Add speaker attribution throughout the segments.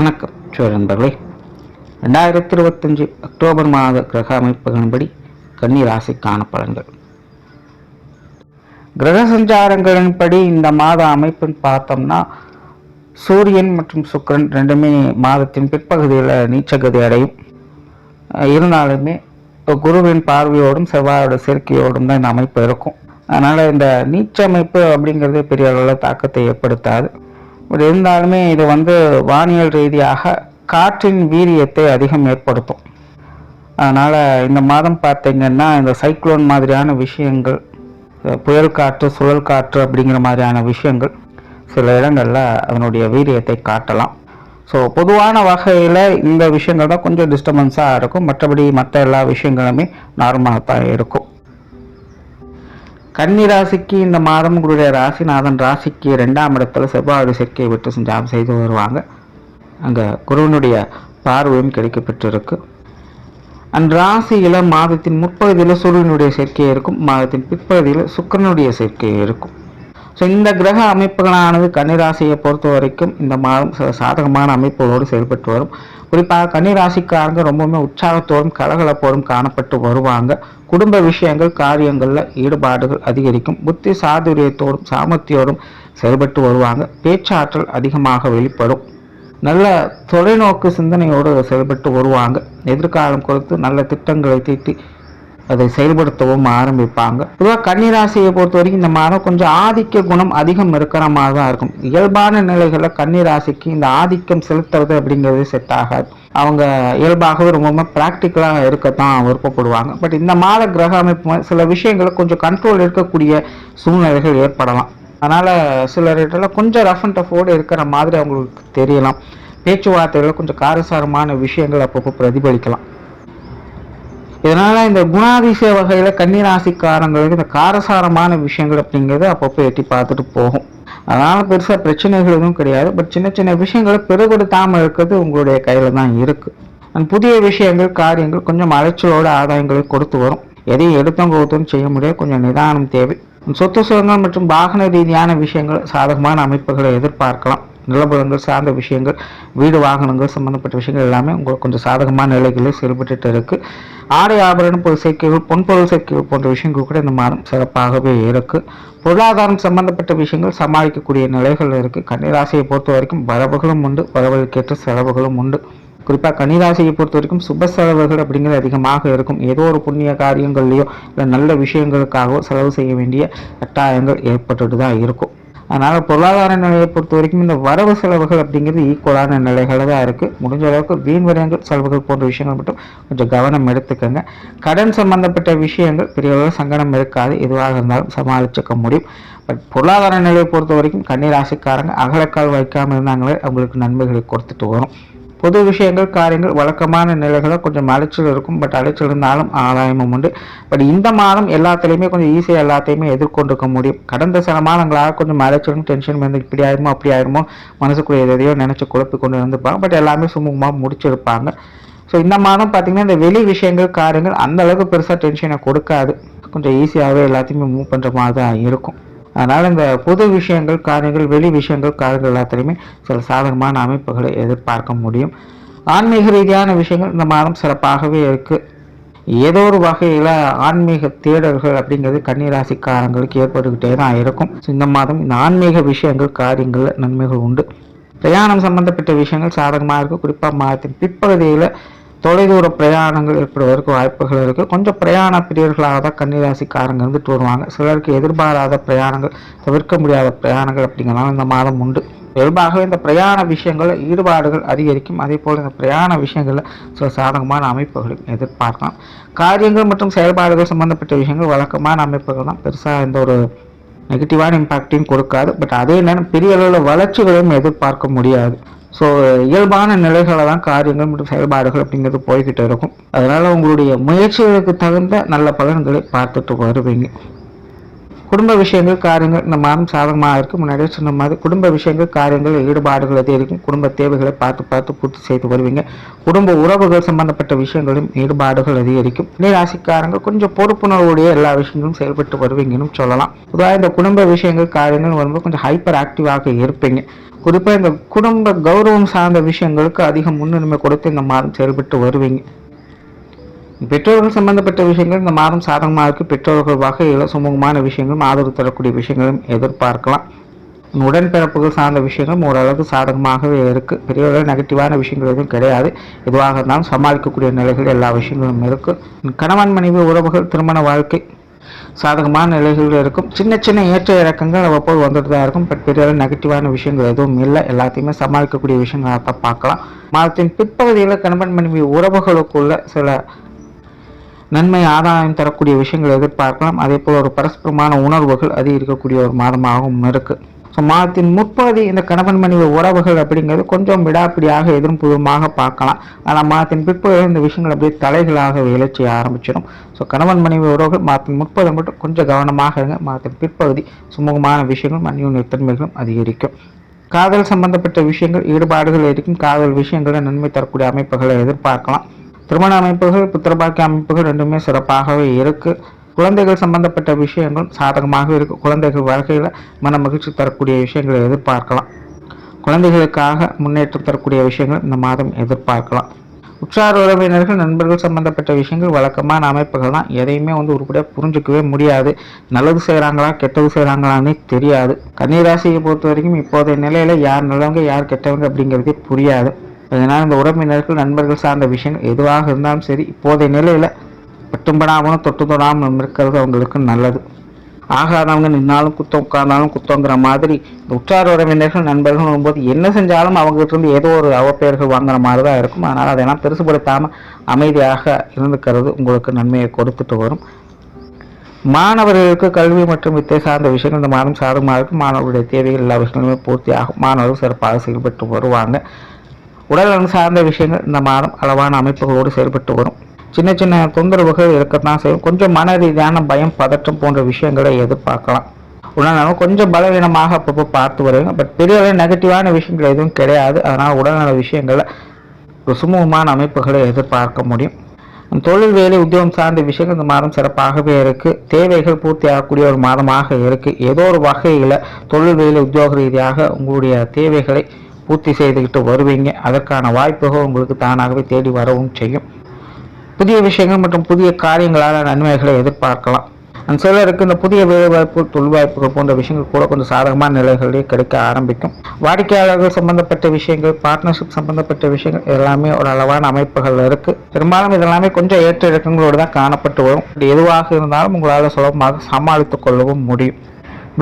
Speaker 1: வணக்கம் நண்பர்களே. 2025 அக்டோபர் மாத கிரக அமைப்புகளின்படி கன்னி ராசிக்கான பலன்கள். கிரக சஞ்சாரங்களின்படி இந்த மாத அமைப்புன்னு பார்த்தோம்னா, சூரியன் மற்றும் சுக்கிரன் ரெண்டுமே மாதத்தின் பிற்பகுதியில் நீச்சகதி அடையும். இருந்தாலுமே குருவின் பார்வையோடும் செவ்வாயோட சேர்க்கையோடும் தான் இந்த அமைப்பு இருக்கும். அதனால் இந்த நீச்ச அமைப்பு அப்படிங்கிறது பெரிய அளவில் தாக்கத்தை ஏற்படுத்தாது. பட் இருந்தாலுமே இது வானியல் ரீதியாக காற்றின் வீரியத்தை அதிகம் ஏற்படுத்தும். அதனால் இந்த மாதம் பார்த்திங்கன்னா இந்த சைக்ளோன் மாதிரியான விஷயங்கள், புயல் காற்று, சுழல் காற்று அப்படிங்கிற மாதிரியான விஷயங்கள் சில இடங்களில் அதனுடைய வீரியத்தை காட்டலாம். ஸோ பொதுவான வகையில் இந்த விஷயங்கள் தான் கொஞ்சம் டிஸ்டர்பன்ஸாக இருக்கும். மற்றபடி மற்ற எல்லா விஷயங்களுமே நார்மலாக தான் இருக்கும். கன்னி ராசிக்கு இந்த மாதம் உங்களுடைய ராசிநாதன் ராசிக்கு 2ஆம் இடத்துல செவ்வாய் சேர்க்கையை விட்டு சஞ்சாரம் செய்து வருவாங்க. அங்கே குருவனுடைய பார்வையும் கிடைக்கப்பட்டிருக்கு. அந்த ராசியில் மாதத்தின் முற்பகுதியில் சூரியனுடைய சேர்க்கை இருக்கும், மாதத்தின் பிற்பகுதியில் சுக்கிரனுடைய சேர்க்கை இருக்கும். ஸோ இந்த கிரக அமைப்புகளானது கன்னிராசியை பொறுத்த வரைக்கும் இந்த மாதம் சில சாதகமான அமைப்புகளோடு செயல்பட்டு வரும். குறிப்பாக கன்னிராசிக்காரங்க ரொம்பவுமே உற்சாகத்தோடும் கலகலப்போடும் காணப்பட்டு வருவாங்க. குடும்ப விஷயங்கள், காரியங்களில் ஈடுபாடுகள் அதிகரிக்கும். புத்தி சாதுரியத்தோடும் சாமர்த்தியோடும் செயல்பட்டு வருவாங்க. பேச்சாற்றல் அதிகமாக வெளிப்படும். நல்ல தொலைநோக்கு சிந்தனையோடு செயல்பட்டு வருவாங்க. எதிர்காலம் குறித்து நல்ல திட்டங்களை தீட்டி அதை செயல்படுத்தவும் ஆரம்பிப்பாங்க. பொதுவாக கன்னிராசியை பொறுத்த வரைக்கும் இந்த மாதம் கொஞ்சம் ஆதிக்க குணம் அதிகம் இருக்கிற மாதிரி தான் இருக்கும். இயல்பான நிலைகளில் கன்னிராசிக்கு இந்த ஆதிக்கம் செலுத்துறது அப்படிங்கிறது செட் ஆகாது. அவங்க இயல்பாகவே ரொம்ப ப்ராக்டிக்கலாக இருக்கத்தான் விருப்பப்படுவாங்க. பட் இந்த மாத கிரக அமைப்பு சில விஷயங்களை கொஞ்சம் கண்ட்ரோல் இருக்கக்கூடிய சூழ்நிலைகள் ஏற்படலாம். அதனால் சிலரிடலாம் கொஞ்சம் ரஃப் அண்ட் டஃபோடு இருக்கிற மாதிரி அவங்களுக்கு தெரியலாம். பேச்சுவார்த்தைகளில் கொஞ்சம் காரசாரமான விஷயங்கள் அப்பப்போ பிரதிபலிக்கலாம். இதனால் இந்த குணாதிசய வகையில் கன்னிராசிக்காரங்களுக்கு இந்த காரசாரமான விஷயங்கள் அப்படிங்கிறது அப்பப்போ எட்டி பார்த்துட்டு போகும். அதனால் பெருசாக பிரச்சனைகள் எதுவும் கிடையாது. பட் சின்ன சின்ன விஷயங்களை பெருகெடுத்தாமல் இருக்கிறது உங்களுடைய கையில் தான் இருக்குது. புதிய விஷயங்கள், காரியங்கள் கொஞ்சம் அலைச்சலோட ஆதாயங்களை கொடுத்து வரும். எதையும் எடுத்தோம் கவுத்தோன்னு செய்ய முடியாது. கொஞ்சம் நிதானம் தேவை. சொத்து சுகங்கள் மற்றும் வாகன ரீதியான விஷயங்கள் சாதகமான அமைப்புகளை எதிர்பார்க்கலாம். நிலபுலங்கள் சார்ந்த விஷயங்கள், வீடு வாகனங்கள் சம்பந்தப்பட்ட விஷயங்கள் எல்லாமே உங்களுக்கு கொஞ்சம் சாதகமான நிலைகளில் செயல்பட்டு இருக்கு. ஆடை ஆபரண பொருள் சேர்க்கைகள், பொன்பொருள் சேர்க்கைகள் போன்ற விஷயங்கள் கூட இந்த மாதம் சிறப்பாகவே இருக்கு. பொருளாதாரம் சம்பந்தப்பட்ட விஷயங்கள் சமாளிக்கக்கூடிய நிலைகள் இருக்கு. கன்னிராசியை பொறுத்த வரைக்கும் வரவுகளும் உண்டு, வரவுகளுக்கேற்ற செலவுகளும் உண்டு. குறிப்பாக கன்னிராசியை பொறுத்த வரைக்கும் சுப செலவுகள் அப்படிங்கிறது அதிகமாக இருக்கும். ஏதோ ஒரு புண்ணிய காரியங்கள்லையோ இல்லை நல்ல விஷயங்களுக்காகவோ செலவு செய்ய வேண்டிய கட்டாயங்கள் ஏற்பட்டுட்டு தான் இருக்கும். அதனால் பொருளாதார நிலையை பொறுத்த வரைக்கும் இந்த வரவு செலவுகள் அப்படிங்கிறது ஈக்குவலான நிலைகளில் தான் இருக்குது. முடிஞ்ச அளவுக்கு வீண் விரயங்கள், செலவுகள் போன்ற விஷயங்கள் மட்டும் கொஞ்சம் கவனம் எடுத்துக்கோங்க. கடன் சம்பந்தப்பட்ட விஷயங்கள் பெரிய அளவு சங்கடம் இருக்காது. எதுவாக இருந்தாலும் சமாளிச்சுக்க முடியும். பட் பொருளாதார நிலையை பொறுத்த வரைக்கும் கன்னிராசிக்காரங்க அகலக்கால் வைக்காமல் இருந்தாங்களே அவங்களுக்கு நன்மைகளை கொடுத்துட்டு வரும். பொது விஷயங்கள், காரியங்கள் வழக்கமான நிலைகளை கொஞ்சம் அலைச்சல் இருக்கும். பட் அலைச்சல் இருந்தாலும் ஆதாயமும் உண்டு. பட் இந்த மாதம் எல்லாத்துலேயுமே கொஞ்சம் ஈஸியாக எல்லாத்தையுமே எதிர்கொண்டிருக்க முடியும். கடந்த சில மாதங்களாக கொஞ்சம் அலைச்சலும் டென்ஷன் வந்து இப்படி ஆயிருமோ அப்படி ஆயிருமோ மனசுக்குரிய எதையோ நினச்சி குழப்பி கொண்டு இருந்திருப்பாங்க. பட் எல்லாமே சுமூகமாக முடிச்சிருப்பாங்க. ஸோ இந்த மாதம் பார்த்திங்கன்னா இந்த வெளி விஷயங்கள், காரியங்கள் அந்த அளவுக்கு பெருசாக டென்ஷனை கொடுக்காது. கொஞ்சம் ஈஸியாகவே எல்லாத்தையுமே மூவ் பண்ணுற மாதிரி தான் இருக்கும். அதனால் இந்த பொது விஷயங்கள், காரியங்கள், வெளி விஷயங்கள், காரியங்கள் எல்லாத்துலேயுமே சில சாதகமான அமைப்புகளை எதிர்பார்க்க முடியும். ஆன்மீக ரீதியான விஷயங்கள் இந்த மாதம் சிறப்பாகவே இருக்குது. ஏதோ ஒரு வகையில் ஆன்மீக தேடல்கள் அப்படிங்கிறது கன்னிராசிக்காரங்களுக்கு ஏற்பட்டுக்கிட்டே தான் இருக்கும். இந்த மாதம் இந்த ஆன்மீக விஷயங்கள், காரியங்களில் நன்மைகள் உண்டு. பிரயாணம் சம்பந்தப்பட்ட விஷயங்கள் சாதகமாக இருக்குது. குறிப்பாக மாதத்தின் பிற்பகுதியில் தொலைதூர பிரயாணங்கள் ஏற்படுவதற்கு வாய்ப்புகள் இருக்குது. கொஞ்சம் பிரயாண பிரியர்களாக தான் கன்னிராசிக்காரங்க இருந்துட்டு வருவாங்க. சிலருக்கு எதிர்பாராத பிரயாணங்கள், தவிர்க்க முடியாத பிரயாணங்கள் அப்படிங்கிறதால இந்த மாதம் உண்டு. இயல்பாகவே இந்த பிரயாண விஷயங்களில் ஈடுபாடுகள் அதிகரிக்கும். அதே போல் இந்த பிரயாண விஷயங்களில் சில சாதகமான அமைப்புகளையும் எதிர்பார்க்கலாம். காரியங்கள் மற்றும் செயல்பாடுகள் சம்பந்தப்பட்ட விஷயங்கள் வழக்கமான அமைப்புகள் தான். பெருசாக எந்த ஒரு நெகட்டிவான இம்பாக்டையும் கொடுக்காது. பட் அதே நேரம் பெரிய அளவில் வளர்ச்சிகளையும் எதிர்பார்க்க முடியாது. ஸோ இயல்பான நிலைகளை தான் காரியங்கள் மற்றும் செயல்பாடுகள் அப்படிங்கிறது போய்கிட்டு இருக்கும். அதனால் உங்களுடைய முயற்சிகளுக்கு தகுந்த நல்ல பலன்களை பார்த்துட்டு வருவீங்க. குடும்ப விஷயங்கள் காரியங்கள் இந்த மாதம் சாதகமாக இருக்கும். முன்னாடியே சொன்ன மாதிரி குடும்ப விஷயங்கள் காரியங்கள் ஈடுபாடுகள் அதிகரிக்கும். குடும்ப தேவைகளை பார்த்து பூர்த்தி செய்து வருவீங்க. குடும்ப உறவுகள் சம்பந்தப்பட்ட விஷயங்களும் ஈடுபாடுகள் அதிகரிக்கும். ராசிக்காரங்க கொஞ்சம் பொறுப்புணர்வுடைய எல்லா விஷயங்களும் செயல்பட்டு வருவீங்கன்னு சொல்லலாம். பொதுவாக இந்த குடும்ப விஷயங்கள் காரியங்கள் வரும்போது கொஞ்சம் ஹைப்பர் ஆக்டிவாக இருப்பீங்க. குறிப்பாக இந்த குடும்ப கௌரவம் சார்ந்த விஷயங்களுக்கு அதிக முன்னுரிமை கொடுத்து இந்த மாதம் செயல்பட்டு வருவீங்க. பெற்றோர்கள் சம்பந்தப்பட்ட விஷயங்கள் இந்த மாதம் சாதகமாக இருக்கு. பெற்றோர்கள் வகையில் சுமூகமான விஷயங்களும் ஆதரவு தரக்கூடிய விஷயங்களும் எதிர்பார்க்கலாம். உடன்பிறப்புகள் சார்ந்த விஷயங்களும் ஓரளவுக்கு சாதகமாகவே இருக்கு. பெரியவர்கள் நெகட்டிவான விஷயங்கள் எதுவும் கிடையாது. எதுவாக இருந்தாலும் சமாளிக்கக்கூடிய நிலைகள் எல்லா விஷயங்களும் இருக்கு. கணவன் மனைவி உறவுகள் திருமண வாழ்க்கை சாதகமான நிலைகள் இருக்கும். சின்ன சின்ன ஏற்ற இறக்கங்கள் அவ்வப்போது வந்துட்டு தான் இருக்கும். பட் பெரிய நெகட்டிவான விஷயங்கள் எதுவும் இல்லை. எல்லாத்தையுமே சமாளிக்கக்கூடிய விஷயங்களை தான் பார்க்கலாம். மாதத்தின் பிற்பகுதியில் கணவன் மனைவி உறவுகளுக்குள்ள சில நன்மை ஆதாயம் தரக்கூடிய விஷயங்கள் எதிர்பார்க்கலாம். அதே போல் ஒரு பரஸ்பரமான உணர்வுகள் அதிகரிக்கக்கூடிய ஒரு மாதமாகவும் இருக்கு. ஸோ மாதத்தின் முற்பகுதி இந்த கணவன் மனைவி உறவுகள் அப்படிங்கிறது கொஞ்சம் விடாப்பிடியாக எதிரும் புதுமாக பார்க்கலாம். ஆனால் மாதத்தின் பிற்பகுதியில் இந்த விஷயங்கள் அப்படியே தலைகளாக எழுச்சி ஆரம்பிச்சிடும். ஸோ கணவன் மனைவி உறவுகள் மாதத்தின் முற்பகுதி மட்டும் கொஞ்சம் கவனமாக இருங்க. மாதத்தின் பிற்பகுதி சுமூகமான விஷயங்களும் அந்நிய தன்மைகளும் அதிகரிக்கும். காதல் சம்பந்தப்பட்ட விஷயங்கள் ஈடுபாடுகள் இருக்கும். காதல் விஷயங்களை நன்மை தரக்கூடிய அமைப்புகளை எதிர்பார்க்கலாம். திருமண அமைப்புகள் புத்திரபாக்கிய அமைப்புகள் ரெண்டுமே சிறப்பாகவே இருக்கு. குழந்தைகள் சம்பந்தப்பட்ட விஷயங்கள் சாதகமாக இருக்கு. குழந்தைகள் வாழ்க்கையில் மன மகிழ்ச்சி தரக்கூடிய விஷயங்களை எதிர்பார்க்கலாம். குழந்தைகளுக்காக முன்னேற்றம் தரக்கூடிய விஷயங்கள் இந்த மாதம் எதிர்பார்க்கலாம். உற்றார் உறவினர்கள் நண்பர்கள் சம்பந்தப்பட்ட விஷயங்கள் வழக்கமான அமைப்புகள் தான். எதையுமே உருப்படியாக புரிஞ்சுக்கவே முடியாது. நல்லது செய்கிறாங்களா கெட்டது செய்கிறாங்களான்னு தெரியாது. கன்னிராசியை பொறுத்த வரைக்கும் இப்போதைய நிலையில் யார் நல்லவங்க யார் கெட்டவங்க அப்படிங்கிறதே புரியாது. அதனால் இந்த உறவினர்கள் நண்பர்கள் சார்ந்த விஷயங்கள் எதுவாக இருந்தாலும் சரி இப்போதைய நிலையில் பட்டும்படாமலும் தொட்டு தொடாமல் இருக்கிறது அவங்களுக்கு நல்லது. ஆகாதவங்க நின்னாலும் குத்தம் உட்கார்ந்தாலும் குத்தங்கிற மாதிரி இந்த உற்றார் உறவினர்கள் நண்பர்கள் வரும்போது என்ன செஞ்சாலும் அவங்ககிட்ட இருந்து ஏதோ ஒரு அவப்பெயர்கள் வாங்குற மாதிரி தான் இருக்கும். அதனால் அதெல்லாம் பெருசுபடுத்தாமல் அமைதியாக இருந்துக்கிறது உங்களுக்கு நன்மையை கொடுத்துட்டு வரும். மாணவர்களுக்கு கல்வி மற்றும் வித்தை சார்ந்த விஷயங்கள் இந்த மாதம் சாதகமாக இருக்கும். மாணவர்களுடைய தேவைகள் எல்லா விஷயங்களுமே பூர்த்தி ஆகும். மாணவர்கள் சிறப்பாக செயல்பட்டு வருவாங்க. உடல்நலம் சார்ந்த விஷயங்கள் இந்த மாதம் அளவான அமைப்புகளோடு செயல்பட்டு வரும். சின்ன சின்ன தொந்தரவுகள் இருக்கத்தான் செய்யும். கொஞ்சம் மன ரீதியான பயம் பதற்றம் போன்ற விஷயங்களை எதிர்பார்க்கலாம். உடல்நலம் கொஞ்சம் பலவீனமாக அப்பப்போ பார்த்து வருவீங்க. பட் பெரிய நெகட்டிவான விஷயங்கள் எதுவும் கிடையாது. அதனால் உடல்நல விஷயங்களில் ஒரு சுமூகமான அமைப்புகளை எதிர்பார்க்க முடியும். தொழில் வேலை உத்தியோகம் சார்ந்த விஷயங்கள் இந்த மாதம் சிறப்பாகவே இருக்குது. தேவைகள் பூர்த்தி ஆகக்கூடிய ஒரு மாதமாக இருக்குது. ஏதோ ஒரு வகையில் தொழில் வேலை உத்தியோக ரீதியாக உங்களுடைய தேவைகளை பூர்த்தி செய்துக்கிட்டு வருவீங்க. அதற்கான வாய்ப்புகள் உங்களுக்கு தானாகவே தேடி வரவும் செய்யும். புதிய விஷயங்கள் மற்றும் புதிய காரியங்களால் நன்மைகளை எதிர்பார்க்கலாம். சிலருக்கு இந்த புதிய வேலைவாய்ப்பு தொழில் வாய்ப்புகள் போன்ற விஷயங்கள் கூட கொஞ்சம் சாதகமான நிலைகளிலே கிடைக்க ஆரம்பிக்கும். வாடிக்கையாளர்கள் சம்பந்தப்பட்ட விஷயங்கள் பார்ட்னர்ஷிப் சம்பந்தப்பட்ட விஷயங்கள் எல்லாமே ஒரு அளவான அமைப்புகள் இருக்கு. பெரும்பாலும் இதெல்லாமே கொஞ்சம் ஏற்ற இறக்கங்களோடு தான் காணப்பட்டு வரும். எதுவாக இருந்தாலும் உங்களால் சுலபமாக சமாளித்துக் கொள்ளவும் முடியும்.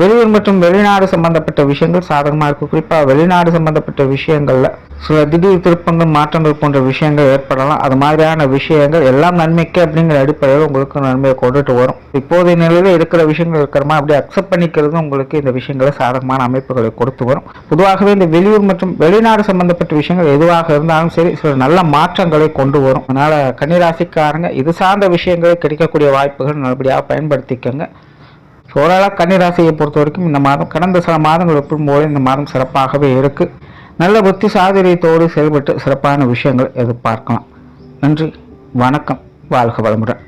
Speaker 1: வெளியூர் மற்றும் வெளிநாடு சம்பந்தப்பட்ட விஷயங்கள் சாதகமாக இருக்கும். குறிப்பாக வெளிநாடு சம்பந்தப்பட்ட விஷயங்கள்ல சில திடீர் திருப்பங்கள் மாற்றங்கள் போன்ற விஷயங்கள் ஏற்படலாம். அது மாதிரியான விஷயங்கள் எல்லாம் நன்மைக்கு அப்படிங்கிற அடிப்படையில் உங்களுக்கு நன்மையை கொண்டுட்டு வரும். இப்போதைய நிலையில இருக்கிற விஷயங்கள் இருக்கிறமா அப்படியே அக்செப்ட் பண்ணிக்கிறது உங்களுக்கு இந்த விஷயங்களை சாதகமான அமைப்புகளை கொடுத்து வரும். பொதுவாகவே இந்த வெளியூர் மற்றும் வெளிநாடு சம்பந்தப்பட்ட விஷயங்கள் எதுவாக இருந்தாலும் சரி சில நல்ல மாற்றங்களை கொண்டு வரும். அதனால கன்னிராசிக்காரங்க இது சார்ந்த விஷயங்களை கிடைக்கக்கூடிய வாய்ப்புகள் நல்லபடியாக பயன்படுத்திக்கங்க. ஓரளவு கன்னிராசியை பொறுத்த வரைக்கும் இந்த மாதம் கடந்த சில மாதங்கள் ஒப்பிடும்போது இந்த மாதம் சிறப்பாகவே இருக்கு. நல்ல புத்தி சாதுரியத்தோடு செயல்பட்டு சிறப்பான விஷயங்கள் எதிர்பார்க்கலாம். நன்றி, வணக்கம், வாழ்க வளமுடன்.